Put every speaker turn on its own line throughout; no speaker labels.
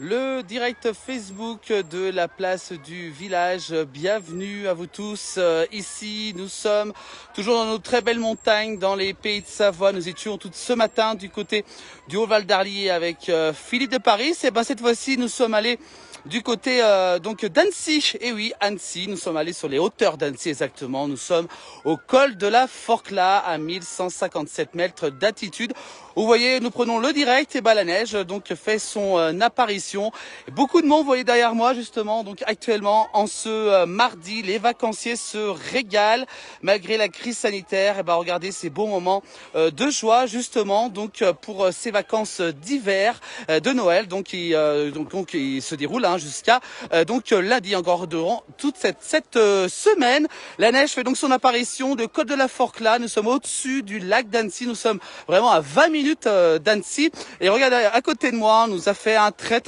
Le direct Facebook de la place du village. Bienvenue à vous tous. Ici, nous sommes toujours dans nos très belles montagnes, dans les Pays de Savoie. Nous étions tout ce matin du côté du Haut-Val d'Arlier avec Philippe de Paris. Et ben cette fois-ci, nous sommes allés du côté donc d'Annecy. Et oui, Annecy. Nous sommes allés sur les hauteurs d'Annecy exactement. Nous sommes au col de la Forclaz à 1157 mètres d'altitude. Vous voyez, nous prenons le direct et la neige donc fait son apparition. Et beaucoup de monde, vous voyez derrière moi justement, donc actuellement en ce mardi, les vacanciers se régalent malgré la crise sanitaire. Et regardez ces beaux moments de joie justement donc pour ces vacances d'hiver de Noël donc qui se déroulent jusqu'à donc lundi encore durant toute cette semaine. La neige fait donc son apparition de Côte de la Forclaz. Nous sommes au-dessus du lac d'Annecy. Nous sommes vraiment à 20 minutes d'Annecy. Et regardez, à côté de moi, on nous a fait un très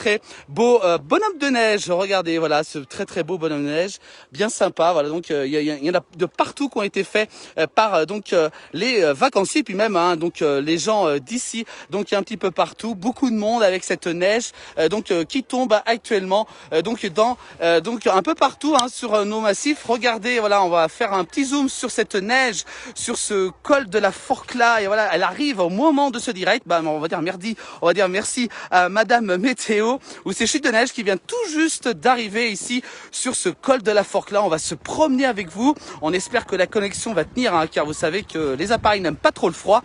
beau bonhomme de neige. Regardez, voilà, ce très beau bonhomme de neige, bien sympa. Voilà, donc il y en a de partout qui ont été faits par les vacanciers, puis même donc les gens d'ici. Donc il y a un petit peu partout, beaucoup de monde avec cette neige qui tombe actuellement donc un peu partout sur nos massifs. Regardez, voilà, on va faire un petit zoom sur cette neige, sur ce col de la Forclaz. Et voilà, elle arrive au moment de ce direct. On va dire merci à Madame Météo ou ces chutes de neige qui vient tout juste d'arriver ici sur ce col de la Forclaz. On va se promener avec vous. On espère que la connexion va tenir, car vous savez que les appareils n'aiment pas trop le froid.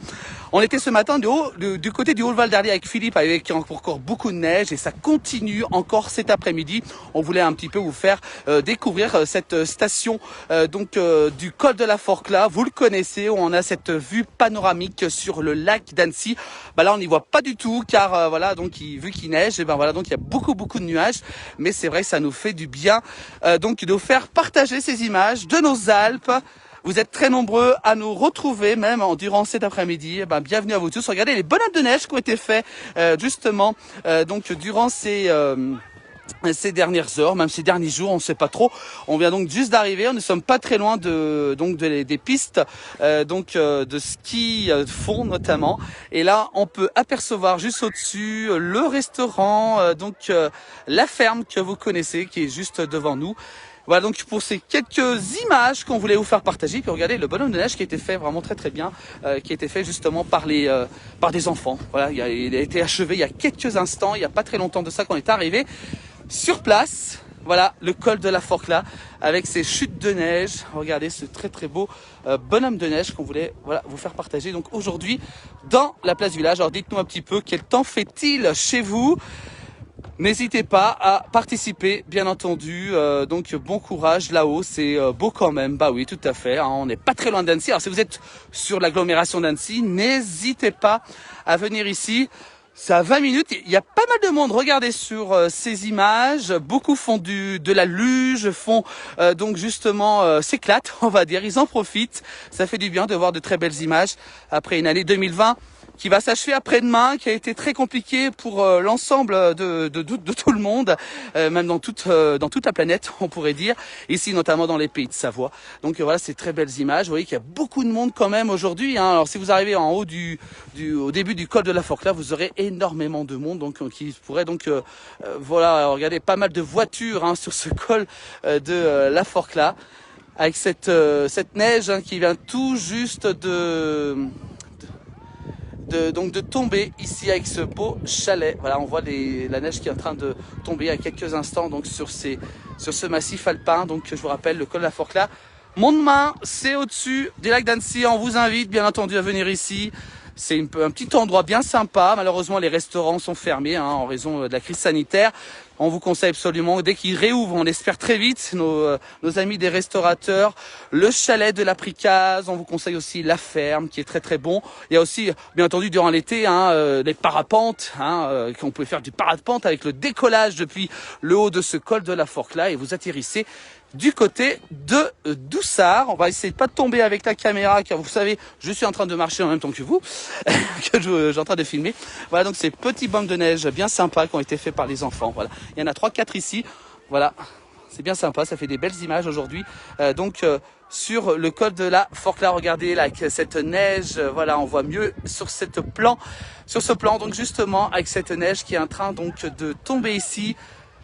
On était ce matin du côté du Haut-Val d'Arlier avec Philippe, avec encore beaucoup de neige, et ça continue encore cet après-midi. On voulait un petit peu vous faire découvrir cette station du col de la Forclaz. Vous le connaissez, où on a cette vue panoramique sur le lac d'Annecy. Là, on n'y voit pas du tout, car vu qu'il neige, donc il y a beaucoup de nuages. Mais c'est vrai, ça nous fait du bien de vous faire partager ces images de nos Alpes. Vous êtes très nombreux à nous retrouver même durant cet après-midi. Bienvenue à vous tous. Regardez les bonhommes de neige qui ont été faits durant ces dernières heures, même ces derniers jours, on ne sait pas trop. On vient donc juste d'arriver, nous sommes pas très loin des pistes de ski fond notamment. Et là, on peut apercevoir juste au-dessus le restaurant, la ferme que vous connaissez, qui est juste devant nous. Voilà donc pour ces quelques images qu'on voulait vous faire partager. Puis regardez le bonhomme de neige qui a été fait vraiment très bien, qui a été fait justement par des enfants. Voilà, il a été achevé il y a quelques instants, il n'y a pas très longtemps de ça qu'on est arrivé sur place. Voilà le col de la Forclaz avec ses chutes de neige. Regardez ce très beau bonhomme de neige qu'on voulait vous faire partager donc aujourd'hui dans la place du village. Alors dites-nous un petit peu quel temps fait-il chez vous? N'hésitez pas à participer, bien entendu. Bon courage là-haut, c'est beau quand même. Oui, tout à fait. On n'est pas très loin d'Annecy. Alors si vous êtes sur l'agglomération d'Annecy, n'hésitez pas à venir ici. C'est à 20 minutes. Il y a pas mal de monde. Regardez sur ces images. Beaucoup font de la luge, s'éclatent, on va dire. Ils en profitent. Ça fait du bien de voir de très belles images après une année 2020. Qui va s'achever après-demain, qui a été très compliqué pour l'ensemble de tout le monde, même dans toute la planète, on pourrait dire, ici notamment dans les Pays de Savoie. Donc voilà, ces très belles images. Vous voyez qu'il y a beaucoup de monde quand même aujourd'hui. Alors si vous arrivez en haut au début du col de la Forclaz, vous aurez énormément de monde, qui pourrait regardez, pas mal de voitures sur ce col de la Forclaz, avec cette neige qui vient tout juste de tomber ici avec ce beau chalet. Voilà, on voit la neige qui est en train de tomber à quelques instants sur ce massif alpin. Donc je vous rappelle le col de la Forclaz. Mondemain, c'est au-dessus du lac d'Annecy. On vous invite bien entendu à venir ici. C'est un petit endroit bien sympa. Malheureusement, les restaurants sont fermés en raison de la crise sanitaire. On vous conseille absolument, dès qu'ils réouvrent, on espère très vite, nos amis des restaurateurs, le chalet de l'Apricaz. On vous conseille aussi la ferme, qui est très bon. Il y a aussi, bien entendu, durant l'été, les parapentes, qu'on peut faire du parapente avec le décollage depuis le haut de ce col de la Forclaz, et vous atterrissez du côté de Doussard. On va essayer de pas de tomber avec la caméra, car vous savez, je suis en train de marcher en même temps que vous, que je suis en train de filmer. Voilà donc ces petits bancs de neige bien sympas qui ont été faits par les enfants. Voilà, il y en a 3-4 ici. Voilà, c'est bien sympa, ça fait des belles images aujourd'hui. Sur le col de la Forclaz, regardez là, avec cette neige, voilà, on voit mieux sur ce plan, donc justement avec cette neige qui est en train donc de tomber ici.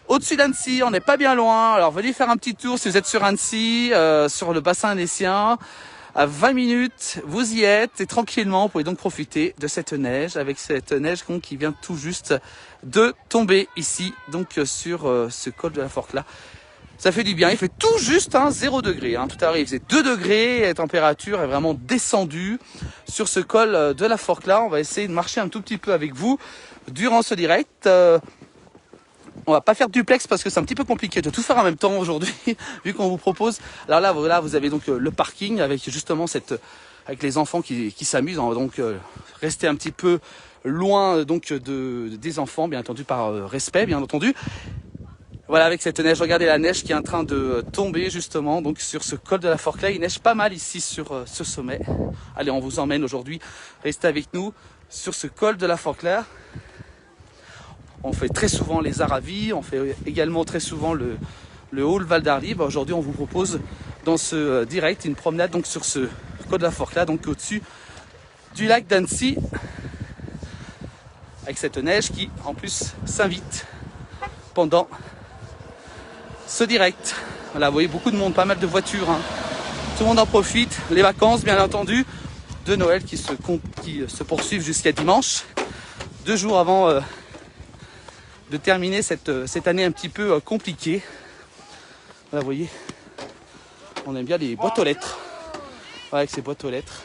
Au-dessus d'Annecy, on n'est pas bien loin. Alors venez faire un petit tour si vous êtes sur Annecy, sur le bassin annécien. À 20 minutes, vous y êtes et tranquillement, vous pouvez donc profiter de cette neige, avec cette neige qui vient tout juste de tomber ici, donc sur ce col de la Forclaz. Ça fait du bien, il fait tout juste 0 degré. Tout à l'heure il faisait 2 degrés, et la température est vraiment descendue sur ce col de la Forclaz. On va essayer de marcher un tout petit peu avec vous durant ce direct. On va pas faire de duplex parce que c'est un petit peu compliqué de tout faire en même temps aujourd'hui, vu qu'on vous propose. Alors là, voilà, vous avez donc le parking avec justement avec les enfants qui s'amusent. On va donc rester un petit peu loin donc des enfants, bien entendu par respect, bien entendu. Voilà, avec cette neige, regardez la neige qui est en train de tomber justement donc sur ce col de la Forclaz. Il neige pas mal ici sur ce sommet. Allez, on vous emmène aujourd'hui. Restez avec nous sur ce col de la Forclaz. On fait très souvent les Aravis, on fait également très souvent le Haut Val d'Arly. Aujourd'hui, on vous propose dans ce direct une promenade donc sur ce col de la Forclaz, donc au-dessus du lac d'Annecy, avec cette neige qui en plus s'invite pendant ce direct. Voilà, vous voyez beaucoup de monde, pas mal de voitures. Tout le monde en profite. Les vacances, bien entendu, de Noël qui se poursuivent jusqu'à dimanche, 2 jours avant de terminer cette année un petit peu compliquée. Voilà, vous voyez, on aime bien les boîtes aux lettres. Voilà, avec ces boîtes aux lettres.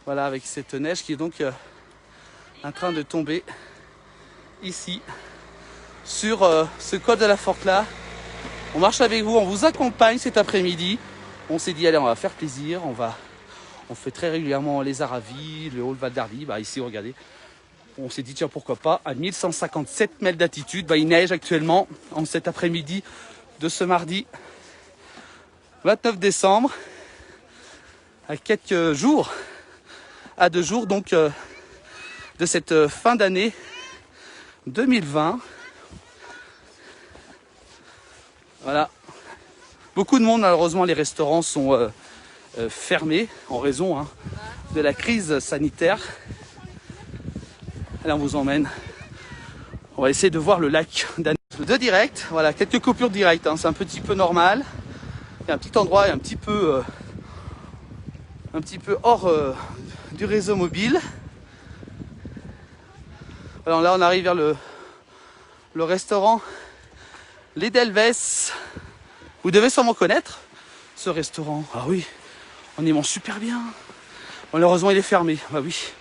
Voilà, avec cette neige qui est donc en train de tomber ici sur ce col de la Forclaz. On marche avec vous, on vous accompagne cet après-midi. On s'est dit allez, on va faire plaisir, on fait très régulièrement les Aravis, le Haut Val d'Arly. Ici, regardez. On s'est dit tiens, pourquoi pas, à 1157 mètres d'altitude. Il neige actuellement en cet après-midi de ce mardi 29 décembre, à quelques jours, à 2 jours donc de cette fin d'année 2020. Voilà, beaucoup de monde, malheureusement les restaurants sont fermés en raison de la crise sanitaire. Allez, on vous emmène. On va essayer de voir le lac d'Annecy de direct. Voilà, quelques coupures directes, c'est un petit peu normal. Il y a un petit endroit un petit peu hors du réseau mobile. Alors là, on arrive vers le restaurant Les Delves. Vous devez sûrement connaître ce restaurant. Ah oui, on y mange super bien. Malheureusement, il est fermé. Bah oui.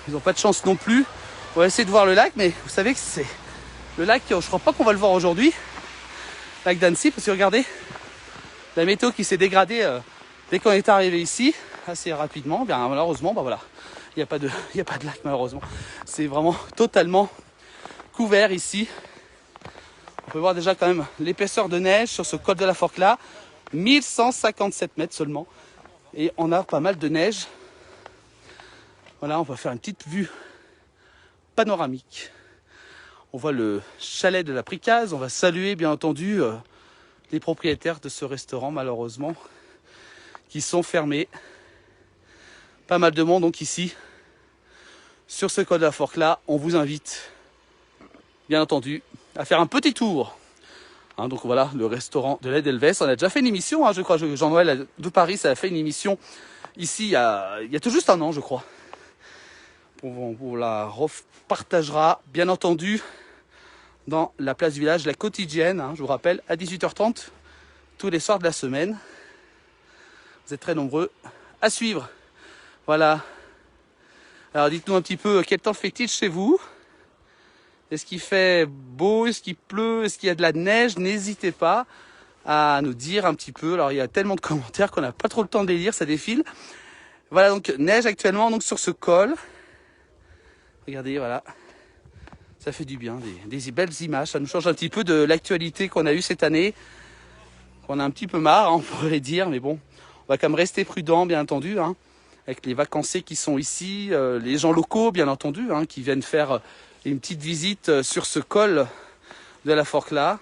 Ils n'ont pas de chance non plus. On va essayer de voir le lac, mais vous savez que c'est le lac, je crois pas qu'on va le voir aujourd'hui. Lac d'Annecy, parce que regardez, la météo qui s'est dégradée dès qu'on est arrivé ici, assez rapidement. Bien malheureusement, voilà, il n'y a pas de lac malheureusement. C'est vraiment totalement couvert ici. On peut voir déjà quand même l'épaisseur de neige sur ce col de la Forclaz, 1157 mètres seulement. Et on a pas mal de neige. Voilà, on va faire une petite vue panoramique. On voit le chalet de la Pricaz. On va saluer bien entendu les propriétaires de ce restaurant malheureusement qui sont fermés. Pas mal de monde donc ici sur ce col de la Forclaz. On vous invite bien entendu à faire un petit tour. Donc voilà, le restaurant de Les Delves. On a déjà fait une émission, je crois, Jean-Noël de Paris, ça a fait une émission ici il y a tout juste 1 an, je crois. On la repartagera bien entendu dans la place du village, la quotidienne, je vous rappelle, à 18h30 tous les soirs de la semaine. Vous êtes très nombreux à suivre. Voilà. Alors dites-nous un petit peu quel temps fait-il chez vous? Est-ce qu'il fait beau? Est-ce qu'il pleut? Est-ce qu'il y a de la neige? N'hésitez pas à nous dire un petit peu. Alors il y a tellement de commentaires qu'on n'a pas trop le temps de les lire, ça défile. Voilà, donc neige actuellement donc sur ce col. Regardez, voilà. Ça fait du bien, des belles images. Ça nous change un petit peu de l'actualité qu'on a eue cette année. On a un petit peu marre, on pourrait dire. Mais bon, on va quand même rester prudent, bien entendu. Avec les vacanciers qui sont ici. Les gens locaux, bien entendu, qui viennent faire une petite visite sur ce col de la Forclaz.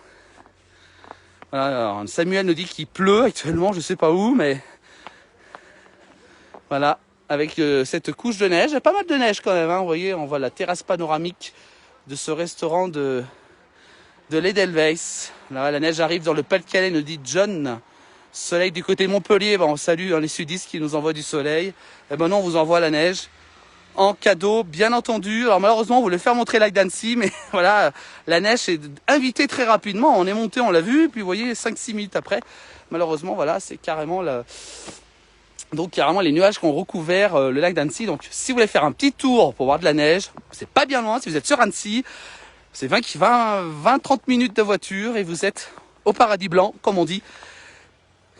Voilà, alors, Samuel nous dit qu'il pleut actuellement, je sais pas où, mais voilà, avec cette couche de neige. Il y a pas mal de neige quand même, hein. Vous voyez, on voit la terrasse panoramique de ce restaurant de l'Edelweiss. Là, la neige arrive dans le Pas-de-Calais, nous dit John. Soleil du côté de Montpellier, on salue les sudistes qui nous envoient du soleil. Et ben non, on vous envoie la neige en cadeau, bien entendu. Alors malheureusement, on voulait faire montrer Lac d'Annecy, mais voilà, la neige est invitée très rapidement. On est monté, on l'a vu, puis vous voyez, 5-6 minutes après, malheureusement, voilà, c'est carrément donc carrément les nuages qui ont recouvert le lac d'Annecy. Donc si vous voulez faire un petit tour pour voir de la neige, c'est pas bien loin. Si vous êtes sur Annecy, c'est 20-30 minutes de voiture et vous êtes au paradis blanc, comme on dit.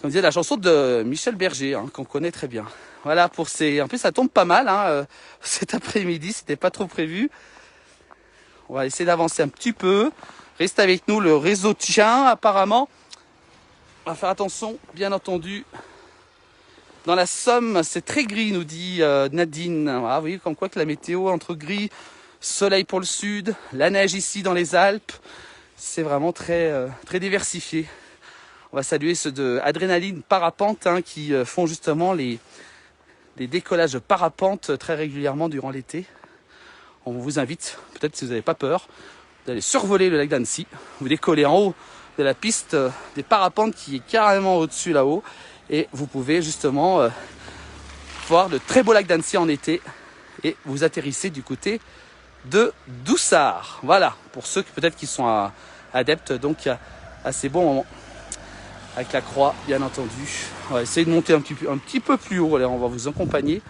Comme disait la chanson de Michel Berger, hein, qu'on connaît très bien. Voilà pour ces. En plus, ça tombe pas mal, hein, cet après-midi, c'était pas trop prévu. On va essayer d'avancer un petit peu. Restez avec nous, le réseau tient apparemment. On va faire attention, bien entendu. Dans la Somme, c'est très gris, nous dit Nadine. Ah, vous voyez, comme quoi que la météo entre gris, soleil pour le sud, la neige ici dans les Alpes, c'est vraiment très diversifié. On va saluer ceux de Adrénaline Parapente, hein, qui font justement les décollages de parapente très régulièrement durant l'été. On vous invite, peut-être si vous n'avez pas peur, d'aller survoler le lac d'Annecy. Vous décollez en haut de la piste des parapentes qui est carrément au-dessus là-haut. Et vous pouvez justement voir le très beau lac d'Annecy en été. Et vous atterrissez du côté de Doussard. Voilà, pour ceux peut-être qui sont adeptes donc à ces bons moments. Avec la croix, bien entendu. On va essayer de monter un petit peu plus haut. Allez, on va vous accompagner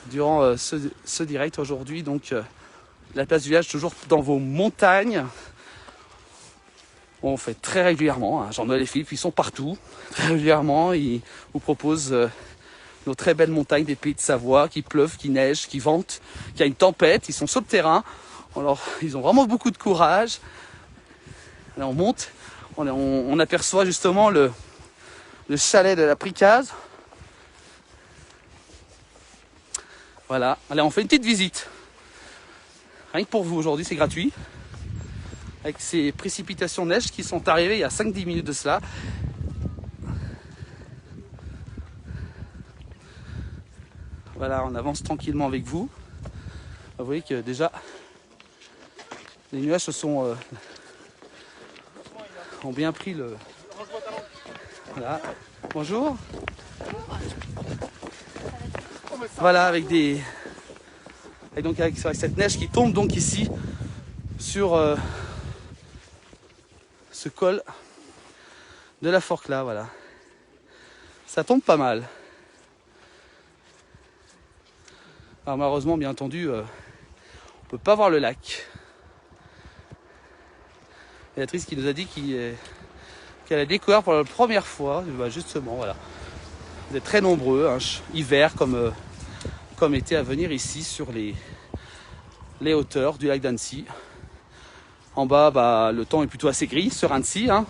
durant ce direct aujourd'hui. Donc, la place du village, toujours dans vos montagnes. On fait très régulièrement. Hein. Jean-Noël et Philippe, ils sont partout. Très régulièrement, ils vous proposent nos très belles montagnes des Pays de Savoie, qui pleuvent, qui neigent, qui ventent, qui a une tempête. Ils sont sur le terrain. Alors, ils ont vraiment beaucoup de courage. Allez, on monte. On aperçoit justement le chalet de la Pricaz. Voilà, allez, on fait une petite visite. Rien que pour vous aujourd'hui, c'est gratuit. Avec ces précipitations de neige qui sont arrivées il y a 5-10 minutes de cela. Voilà, on avance tranquillement avec vous. Vous voyez que déjà, les nuages ont bien pris le... Voilà, bonjour. Voilà, avec cette neige qui tombe donc ici sur ce col de la Forclaz, voilà. Ça tombe pas mal. Alors malheureusement, bien entendu, on peut pas voir le lac. Béatrice qui nous a dit qu'elle a découvert pour la première fois, bah justement, voilà. Vous êtes très nombreux, hein, hiver comme été, à venir ici sur les hauteurs du lac d'Annecy. En bas, bah, le temps est plutôt assez gris sur Annecy. Hein.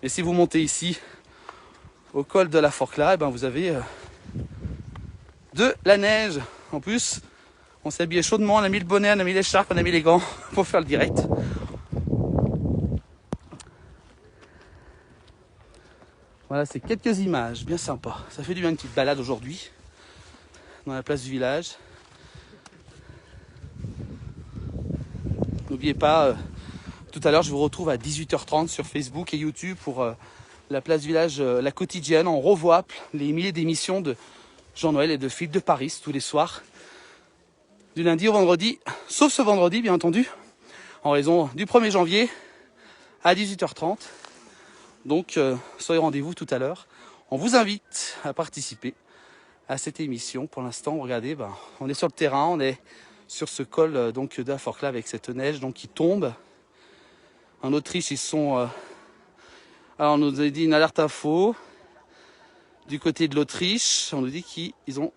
Et si vous montez ici, au col de la Forclaz, ben, vous avez de la neige. En plus, on s'est habillé chaudement, on a mis le bonnet, on a mis l'écharpe, on a mis les gants pour faire le direct. Voilà, c'est quelques images bien sympas. Ça fait du bien une petite balade aujourd'hui dans la place du village. N'oubliez pas, tout à l'heure, je vous retrouve à 18h30 sur Facebook et YouTube pour la place du village, la quotidienne. On revoit les milliers d'émissions de Jean-Noël et de Philippe de Paris tous les soirs, du lundi au vendredi, sauf ce vendredi, bien entendu, en raison du 1er janvier à 18h30. Donc, soyez au rendez-vous tout à l'heure. On vous invite à participer à cette émission. Pour l'instant, regardez, on est sur le terrain, on est sur ce col donc de la Forclaz avec cette neige donc, qui tombe. En Autriche, ils sont... alors, on nous a dit une alerte info. Du côté de l'Autriche, on nous dit qu'ils ont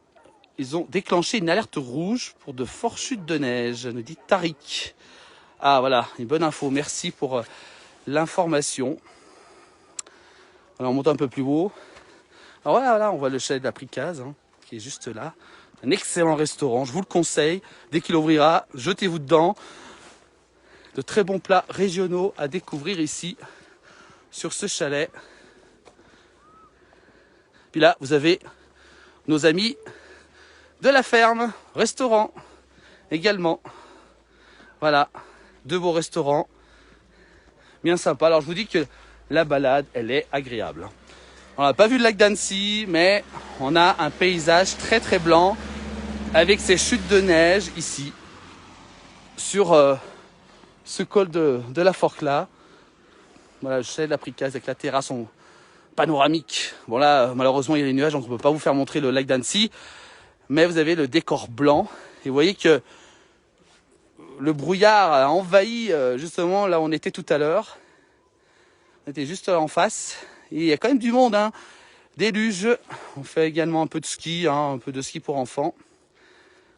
déclenché une alerte rouge pour de fortes chutes de neige, nous dit Tariq. Ah voilà, une bonne info. Merci pour l'information. Alors on monte un peu plus haut. Alors voilà, on voit le chalet de la Pricaz, hein, qui est juste là. Un excellent restaurant, je vous le conseille. Dès qu'il ouvrira, jetez-vous dedans. de très bons plats régionaux à découvrir ici, sur ce chalet. Puis là, vous avez nos amis de la ferme, restaurant également. Voilà, de beaux restaurants, bien sympa. Alors je vous dis que la balade, elle est agréable. On n'a pas vu le lac d'Annecy, mais on a un paysage très très blanc avec ces chutes de neige ici, sur ce col de la Forclaz. Voilà, le chalet de la Pricaze avec la terrasse en panoramique. Bon là, malheureusement, il y a les nuages, donc on ne peut pas vous faire montrer le lac d'Annecy. Mais vous avez le décor blanc. Et vous voyez que le brouillard a envahi justement là où on était tout à l'heure. On était juste en face. Et il y a quand même du monde, hein. Des luges. On fait également un peu de ski, hein, un peu de ski pour enfants.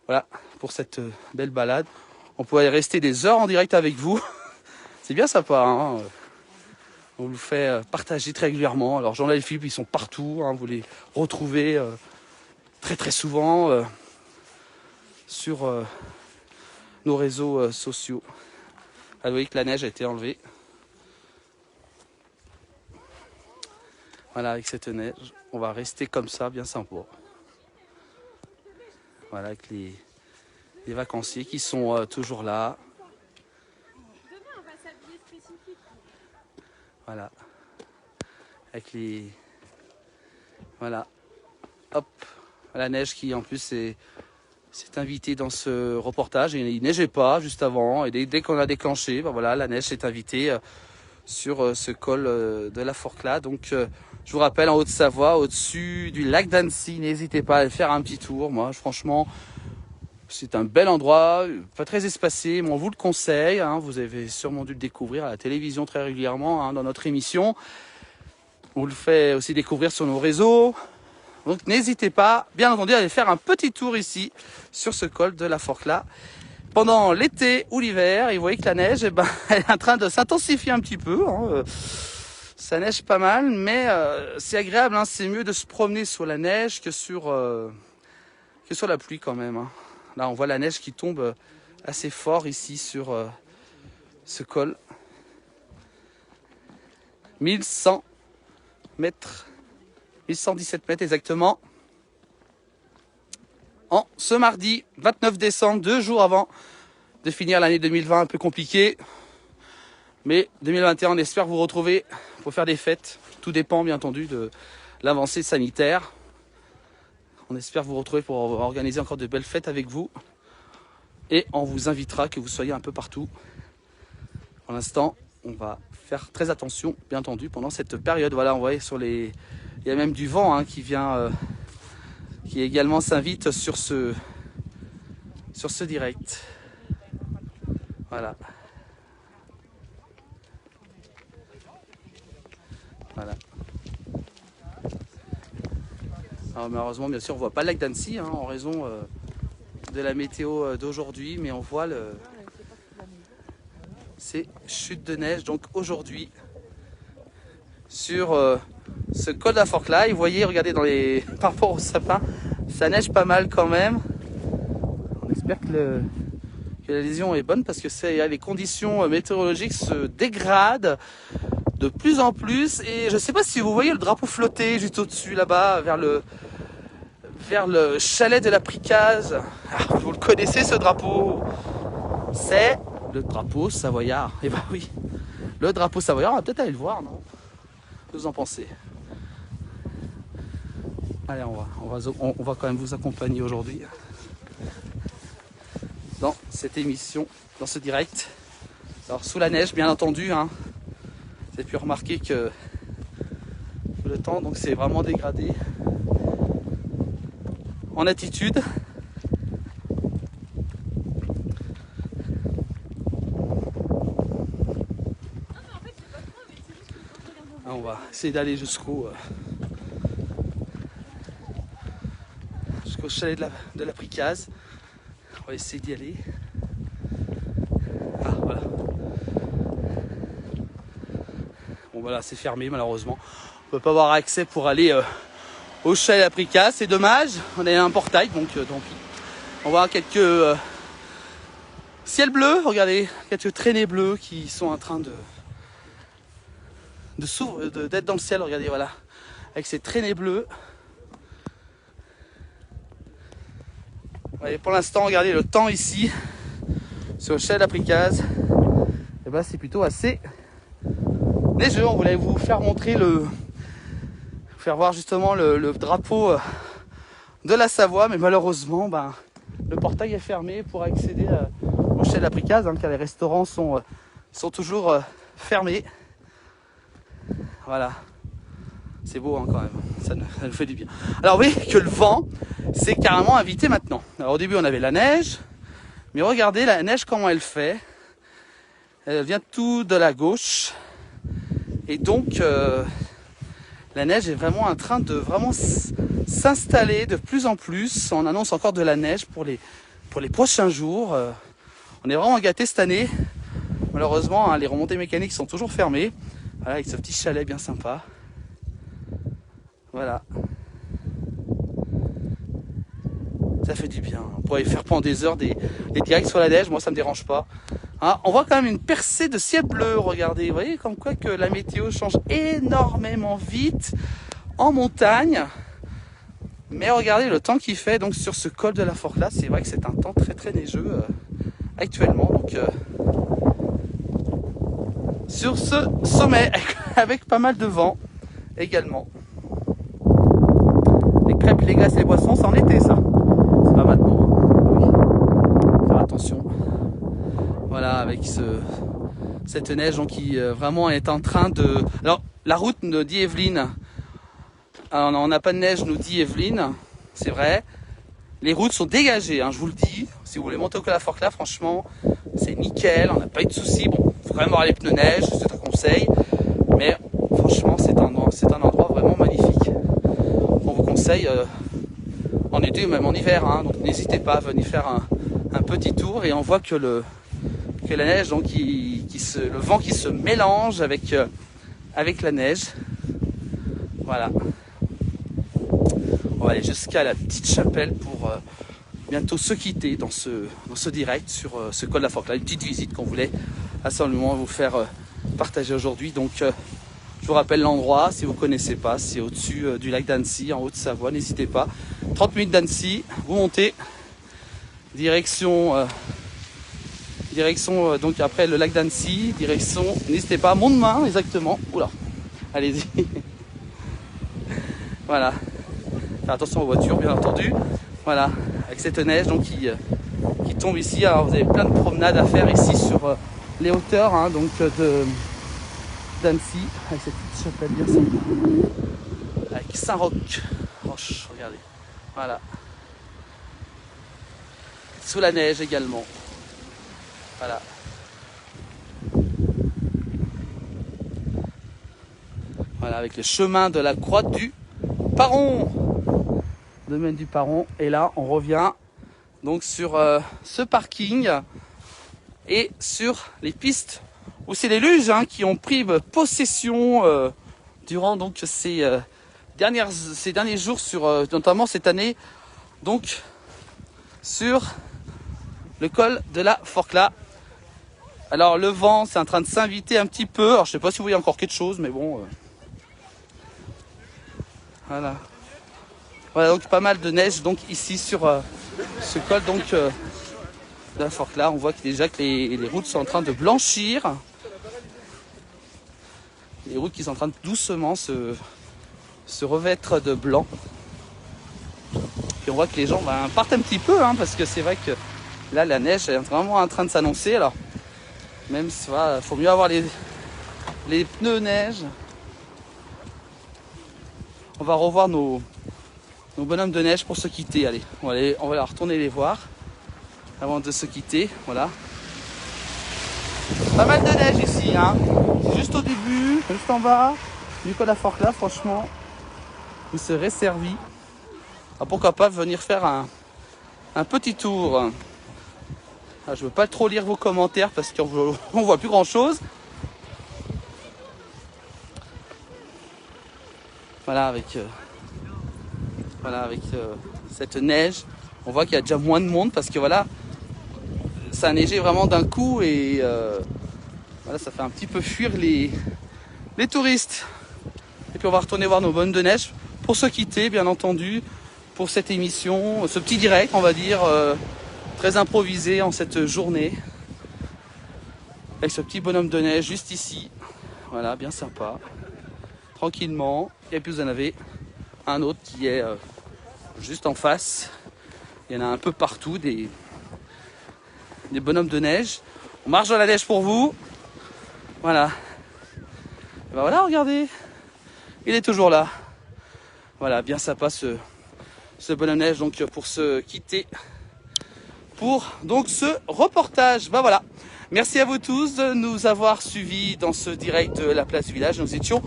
Voilà, pour cette belle balade. On pourrait rester des heures en direct avec vous. C'est bien sympa, hein. On vous fait partager très régulièrement. Alors Jean-Noël Philippe, ils sont partout, hein. Vous les retrouvez très très souvent sur nos réseaux sociaux. Ah, vous voyez que la neige a été enlevée. Voilà, avec cette neige, on va rester comme ça, bien sympa. Voilà, avec les vacanciers qui sont toujours là.
Demain, on va s'habiller spécifique.
Voilà. Avec les... Voilà. Hop. La neige qui, en plus, s'est invitée dans ce reportage. Et il neigeait pas juste avant. Et dès qu'on a déclenché, ben voilà, la neige s'est invitée sur ce col de la Forclaz. Donc, je vous rappelle, en Haute-Savoie, au-dessus du lac d'Annecy, n'hésitez pas à aller faire un petit tour. Moi, franchement... C'est un bel endroit, pas très espacé, mais on vous le conseille. Hein, vous avez sûrement dû le découvrir à la télévision très régulièrement, hein, dans notre émission. On vous le fait aussi découvrir sur nos réseaux. Donc n'hésitez pas, bien entendu, à aller faire un petit tour ici, sur ce col de la Forclaz. Pendant l'été ou l'hiver, et vous voyez que la neige, eh ben, elle est en train de s'intensifier un petit peu. Hein, ça neige pas mal, mais c'est agréable. Hein, c'est mieux de se promener sur la neige que sur la pluie quand même. Hein. Là, on voit la neige qui tombe assez fort ici sur ce col. 1100 mètres, 1117 mètres exactement. En ce mardi 29 décembre, 2 jours avant de finir l'année 2020, un peu compliqué. Mais 2021, on espère vous retrouver pour faire des fêtes. Tout dépend bien entendu de l'avancée sanitaire. On espère vous retrouver pour organiser encore de belles fêtes avec vous. Et on vous invitera que vous soyez un peu partout. Pour l'instant, on va faire très attention, bien entendu, pendant cette période. Voilà, on voit sur les... Il y a même du vent, hein, qui vient... qui également s'invite sur ce direct. Voilà. Voilà. Alors, malheureusement, bien sûr, on ne voit pas le lac d'Annecy, hein, en raison de la météo d'aujourd'hui, mais on voit ces chutes de neige. Donc aujourd'hui, sur ce col de la Forclaz, et vous voyez, regardez par rapport au sapin, ça neige pas mal quand même. On espère que la lésion est bonne parce que les conditions météorologiques se dégradent de plus en plus. Et je ne sais pas si vous voyez le drapeau flotter juste au-dessus là-bas vers le chalet de la Pricaze. Ah, vous le connaissez ce drapeau? C'est le drapeau savoyard. Et bah oui, le drapeau savoyard, on va peut-être aller le voir, non? Que vous en pensez? Allez, on va quand même vous accompagner aujourd'hui dans cette émission, dans ce direct. Alors sous la neige, bien entendu, hein. Vous avez pu remarquer que le temps donc c'est vraiment dégradé en altitude. On va essayer d'aller jusqu'au chalet de la Pricaze. On va essayer d'y aller. Ah voilà. Bon voilà, c'est fermé malheureusement. On peut pas avoir accès pour aller au chalet de la Pricaze. C'est dommage. On a un portail, donc tant pis. On va voir quelques Ciel bleu, regardez, quelques traînées bleues qui sont en train d'être dans le ciel, regardez, voilà, avec ces traînées bleues. Et pour l'instant, regardez le temps ici, sur le Chêne d'Apricaz, et ben c'est plutôt assez neigeux. On voulait vous faire montrer faire voir justement le drapeau de la Savoie, mais malheureusement, le portail est fermé pour accéder au Chêne d'Apricaz, car les restaurants sont toujours fermés. Voilà, c'est beau quand même, ça nous fait du bien. Alors oui, que le vent s'est carrément invité maintenant. Alors au début on avait la neige, mais regardez la neige comment elle fait. Elle vient tout de la gauche, et donc la neige est vraiment en train de s'installer de plus en plus. On annonce encore de la neige pour les prochains jours. On est vraiment gâtés cette année. Malheureusement, les remontées mécaniques sont toujours fermées. Voilà, avec ce petit chalet bien sympa. Voilà. Ça fait du bien. On pourrait faire pendant des heures des directs sur la neige. Moi, ça me dérange pas. Hein, on voit quand même une percée de ciel bleu. Regardez, vous voyez comme quoi que la météo change énormément vite en montagne. Mais regardez le temps qu'il fait donc sur ce col de la Forclaz. C'est vrai que c'est un temps très très neigeux actuellement. Donc sur ce sommet avec pas mal de vent également. Les crêpes, les glaces, les boissons, c'est en été ça. C'est pas maintenant. Oui. Faire attention. Voilà, avec cette neige donc, qui vraiment est en train de... Alors la route nous dit Evelyne. Alors, on n'a pas de neige, nous dit Evelyne. C'est vrai. Les routes sont dégagées, je vous le dis. Si vous voulez monter au col de la Forclaz, franchement, c'est nickel. On n'a pas eu de soucis. Bon, il faut quand même avoir les pneus neige, c'est un conseil. Mais franchement, c'est un endroit vraiment magnifique. On vous conseille en été ou même en hiver. Donc n'hésitez pas à venir faire un petit tour. Et on voit que la neige, donc, le vent qui se mélange avec la neige. Voilà. On va aller jusqu'à la petite chapelle pour bientôt se quitter dans ce direct sur ce col de la Forclaz. Une petite visite qu'on voulait absolument vous faire partager aujourd'hui. Donc je vous rappelle l'endroit, si vous ne connaissez pas, c'est au-dessus du lac d'Annecy, en Haute-Savoie, n'hésitez pas. 30 minutes d'Annecy, vous montez, direction donc après le lac d'Annecy, direction, n'hésitez pas, Mont-de-Main exactement. Oula, allez-y. Voilà. Faire attention aux voitures, bien entendu. Voilà, avec cette neige donc qui tombe ici. Alors vous avez plein de promenades à faire ici sur les hauteurs donc d'Annecy, avec cette petite chapelle bien sympa. Avec Saint-Roch, regardez. Voilà. Sous la neige également. Voilà. Voilà, avec le chemin de la Croix du Paron. Domaine du Paron. Et là, on revient donc sur ce parking et sur les pistes où c'est les luges qui ont pris possession durant donc ces derniers jours, notamment cette année, donc sur le col de la Forclaz. Alors le vent, c'est en train de s'inviter un petit peu. Alors je sais pas si vous voyez encore quelque chose, mais bon. Voilà. Voilà donc pas mal de neige donc ici sur ce col donc de la Forclaz. On voit déjà que les routes sont en train de blanchir. Les routes qui sont en train de doucement se revêtre de blanc. Puis on voit que les gens partent un petit peu parce que c'est vrai que là la neige est vraiment en train de s'annoncer. Alors même si faut mieux avoir les pneus neige. On va revoir nos bonhommes de neige pour se quitter. Allez, on va retourner les voir avant de se quitter. Voilà. Pas mal de neige ici. C'est juste au début, juste en bas du col de la Forclaz. Franchement, vous serez servi. Alors pourquoi pas venir faire un petit tour. Je veux pas trop lire vos commentaires parce qu'on voit plus grand chose. Voilà, avec cette neige, on voit qu'il y a déjà moins de monde parce que voilà, ça a neigé vraiment d'un coup et voilà, ça fait un petit peu fuir les touristes. Et puis on va retourner voir nos bonhommes de neige pour se quitter, bien entendu, pour cette émission, ce petit direct, on va dire, très improvisé en cette journée. Avec ce petit bonhomme de neige juste ici. Voilà, bien sympa. Tranquillement. Et puis vous en avez un autre qui est juste en face. Il y en a un peu partout, des bonhommes de neige. On marche dans la neige pour vous. Voilà. Et ben voilà, regardez. Il est toujours là. Voilà, bien sympa ce bonhomme de neige donc pour se quitter. Pour donc ce reportage. Ben voilà. Merci à vous tous de nous avoir suivis dans ce direct de la place du village. Nous étions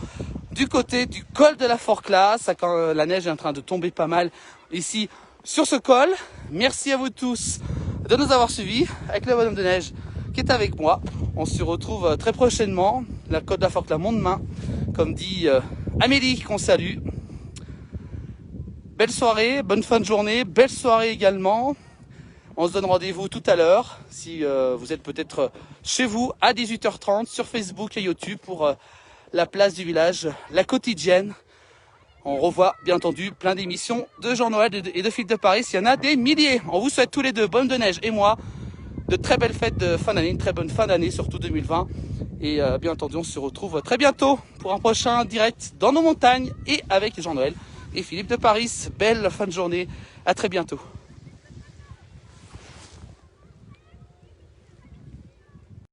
du côté du col de la Forclaz. Quand la neige est en train de tomber pas mal ici sur ce col. Merci à vous tous de nous avoir suivis avec le bonhomme de neige qui est avec moi. On se retrouve très prochainement. La côte de la Forclaz monte demain, comme dit Amélie qu'on salue. Belle soirée, bonne fin de journée, belle soirée également. On se donne rendez-vous tout à l'heure, si vous êtes peut-être chez vous, à 18h30 sur Facebook et YouTube pour la place du village, la quotidienne. On revoit bien entendu plein d'émissions de Jean-Noël et de Philippe de Paris. Il y en a des milliers. On vous souhaite tous les deux, bonne de neige et moi, de très belles fêtes de fin d'année, une très bonne fin d'année, surtout 2020. Et bien entendu, on se retrouve très bientôt pour un prochain direct dans nos montagnes et avec Jean-Noël et Philippe de Paris. Belle fin de journée, à très bientôt.